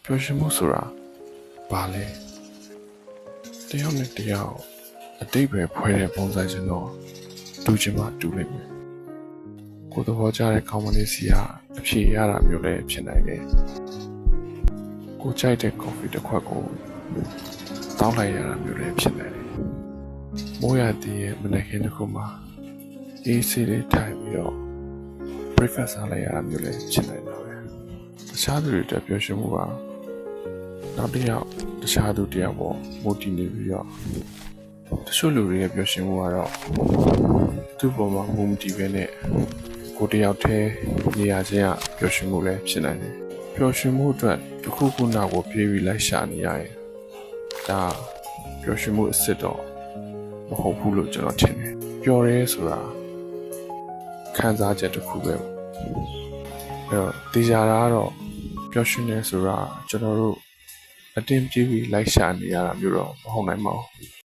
ပျော်ရွှင်မှုဆိုတာဘာလဲတယောက်နဲ့တယောက်အတိတ်ပဲဖွဲ့တဲ့ပုံစံချင်းတော့တူချင်မှတူလိမ့်မယ်ကိုယ်သဘောကျတဲ့ကောင်းမလေးစီကအဖြေရတာမျိုးလည်းဖြစ်နိုင်တယ်ကိုကြိုက်တဲ့ coffee တစ်ခွက်ကိုတောင်းလိုက်ရတာမျိုးလည်းဖြစ်နိုင်တယ်မိုးရတဲ့ရဲ့မနက်ခင်းတစ်ခုမှာအေးဆေးလေးထိုင်ပြီးတော့ breakfast စားလိုက်ရတာမျိုးလည်းဖြစ်နိုင်တာပဲတခြားသူတွေတက်ပျော်ရွှင်မှုကနောက်တစ်ယောက်တခြားသူတစ်ယောက်ပေါ်မူတည်နေပြီးတော့တချို့လူတွေရဲ့ပျော်ရွှင်မှုကတော့သူ့ပေါ်မှာမူတည်ပဲနဲ့ကိုတစ်ယောက်တည်းနေရာချင်းကပျော်ရွှင်မှုလည်းဖြစ်နိုင်တယ်ပျော်ရွှင်မှုအတွက်တစ်ခုခုနောက်ကိုပြေးပြီးလိုက်ရှာနေရရင်ဒါပျော်ရွှင်မှုအစ်စ်တော့မဟုတ်ဘူးလို့ကျွန်တော်ထင်တယ်ပျော်ရဲဆိုတာခံစားချက်တစ်ခုပဲအဲ့တော့တရားတာကတော့ပျော်ရွှင်နေဆိုတာကျွန်တော်တို့အတင်းပြေးပြီးလိုက်ရှာနေရတာမျိုးတော့မဟုတ်နိုင်ပါဘူး